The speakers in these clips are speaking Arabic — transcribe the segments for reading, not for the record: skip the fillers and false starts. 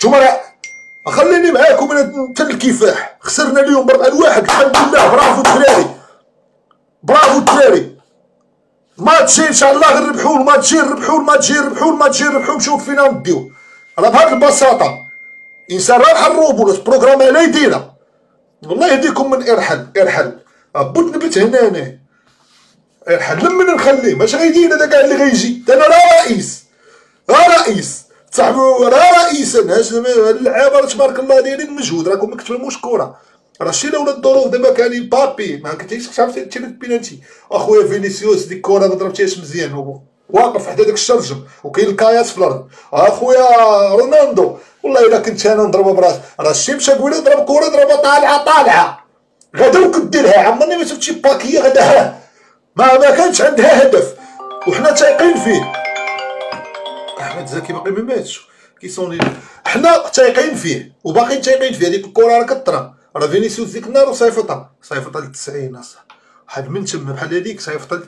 نتوما راه خليني معاكم انا حتى الكفاح. خسرنا اليوم ب4-1 الحمد لله. برافو الدراري، برافو الدراري. ماتشي ان شاء الله غنربحو الماتشي، نربحو الماتشي، نربحو الماتشي، نربحو نمشيو فينا نديو. راه بهاد البساطه انسان راه بحال الروبولوس بروغرامه لا يدينا. والله يهديكم من ارحل بود نبت هنا ارحل لمن نخليه ماشي غيدير هذا كاع اللي غيجي. انا راه رئيس صاحبو، راه رئيس. هاد اللعابه راه تبارك الله دايرين المجهود، راكم ما كتفهموش كره. راه شتي لولا الظروف دابا كاينين بابي ما كنتيش عارف تير البينالتي. اخويا فينيسيوس ديك الكره ما ضربتيهاش مزيان، واقف حدا داك الشرجم وكاين الكاياس في الارض. اخويا رونالدو والله الا كنت انا نضربها براس. راه شتي مشى قولي ضرب كره ضربها طالعه غدا وكديرها. عمرني ما شفت شي باكيه غدا ما كانش عندها هدف وحنا تايقين فيه. احمد زكي باقي ما ماتش كيصوني. حنا تايقين فيه وباقيين تايقين فيه. هذيك الكره راه كطرا. راه فينيسيوس ديك النهار وصيفطها ل 90 اصاحبي. واحد من تما بحال هذيك صيفطها.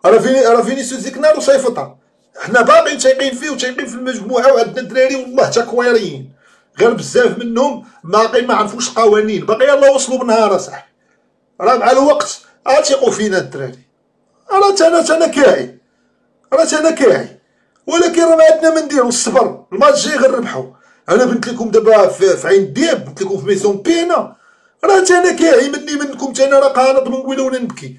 راه فينيسيوس ديك النهار وصيفطها. حنا باقيين تايقين فيه وتايقين في المجموعه. وعندنا الدراري والله تكويريين غير بزاف منهم باقيين ما عرفوش القوانين. باقي يلاه وصلوا بنهار اصاحبي. راه مع الوقت غاتيقوا فينا الدراري. انا كاعي، انا كاعي، ولكن راه ما عندنا ما نديرو. الصبر الماتش جاي غنربحو. انا بنت لكم دابا في عين الدياب، بنت لكم في ميسون بينا. راه انا كاعي منكم. انا راه قانط من قبيله وانا نبكي.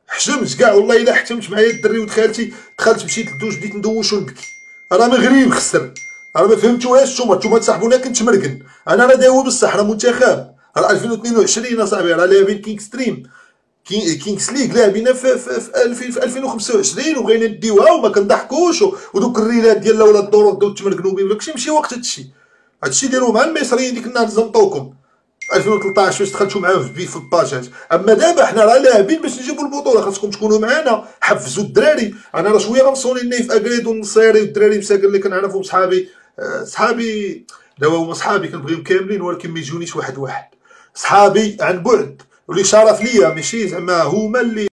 حشمت كاع والله الا حتمت معايا الدري ولد خالتي. دخلت مشيت للدوش بديت ندوش ونبكي. راه مغرب خسر. راه ما فهمتوهاش نتوما تصاحبونا كنت مرقن. انا راه داوي بصح راه منتخب. راه 2022 اصاحبي راه لاعبين كينغ ستريم كينغز ليغ لاعبينها في 2025 وبغينا نديوها وما كنضحكوش. ودوك الريلات ديال لا الدور بداو تمرقنوا بهم. داكشي ماشي وقت هادشي ديروه مع المصريين. ديك النهار زنطوكم في 2013 فاش دخلتوا معاهم في الباجات. اما دابا حنا راه لاعبين باش نجيبوا البطوله. خاصكم تكونوا معنا، حفزوا الدراري. انا راه شويه غنصوني النايف اكريد والنصيري والدراري مساكن اللي كنعرفهم صحابي دابا هما صحابي كنبغيهم كاملين ولكن ما يجونيش واحد صحابي عن بعد واللي شرف ليا ماشي زعما هما اللي